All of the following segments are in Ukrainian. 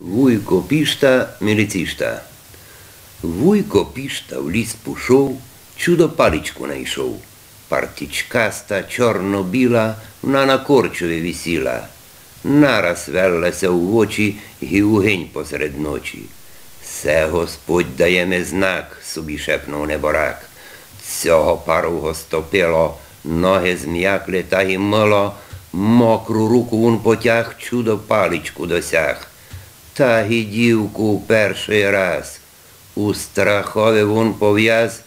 Вуйко пішта, міліцішта. Вуйко пішта в ліс пішов, чудо паличку найшов. Партічкаста, чорно-біла, вона на корчові висіла. Нараз велася в очі й угинь посеред ночі. «Се Господь дає ми знак», – собі шепнув неборак. Цього пару стопило, ноги зм'якли та й мило, мокру руку вон потяг, чудо паличку досяг. Та й дівку перший раз у страхові вон пов'яз,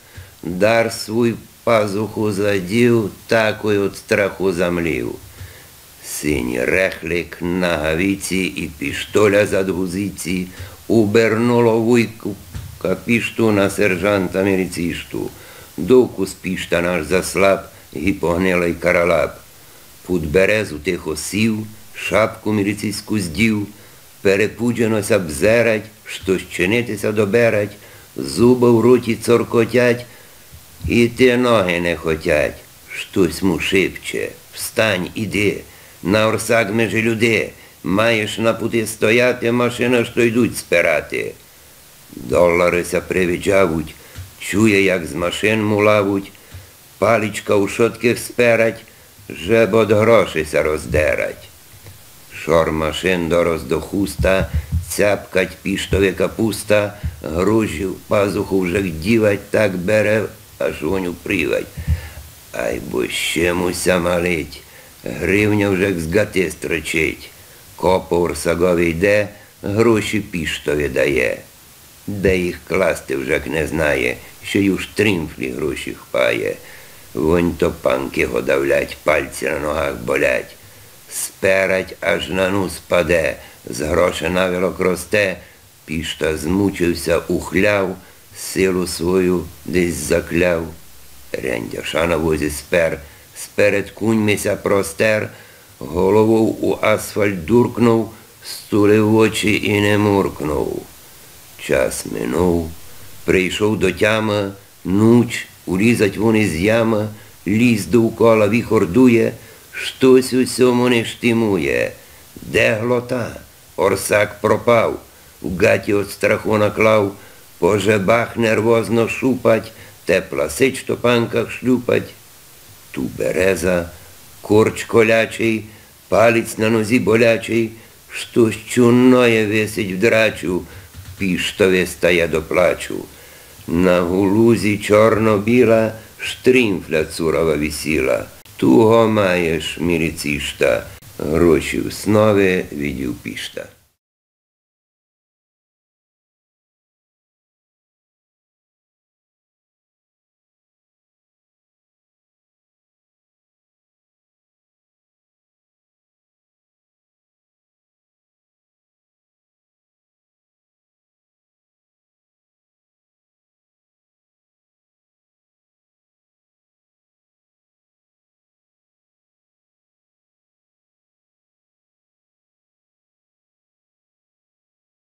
дар свій пазуху задів, такою от страху замлів. Синій рехлик на гавіці і піштоля зад гузиці убернуло вуйку капішту на сержанта міліцішту. Довку з пішта наш заслаб і погнилий каралап. Під березу тихо сів, шапку міліційську здів, перепудженося бзерать, щось чинитися доберать, зуби в роті цоркотять, і ті ноги не хотять. Щось му шепче: «Встань, іди, на орсак межі люди, маєш на путі стояти, машина, що йдуть спирати». Доларися привіджавуть, чує, як з машин мулавуть, паличка у шотких сперать, жеб од грошися роздерать. Шор машин дорос до хуста, цяпкать піштові капуста, гроші в пазуху вже дівать, так бере, аж воню привать. Ай, бо ще муся малить, гривня вже з гати строчить. Копо урсагові йде, гроші піштові дає. Де їх класти вже не знає, ще й у штрімфлі гроші хпає. Вонь то панки годавлять, пальці на ногах болять. Сперать, аж на нус паде, з гроша навілок росте, пішта змучився, ухляв, силу свою десь закляв. Рендяша на возі спер, сперед куньмися простер, голову у асфальт дуркнув, стулив очі і не муркнув. Час минув, прийшов до тями, нуч, улізать вони з ями, ліс довкола віхор дує, щось у сьому не штимує. Де глота? Орсак пропав, в гаті от страху наклав, по жебах нервозно шупать, тепла сич то панках шлюпать. Ту береза, корч колячий, палець на нозі болячий, щось чунное висить в драчу, піштове стає до плачу. На гулузі чорно-біла штрімфля цурова висіла. Туго маєш, міліцішта, гроші в снові відів пішта.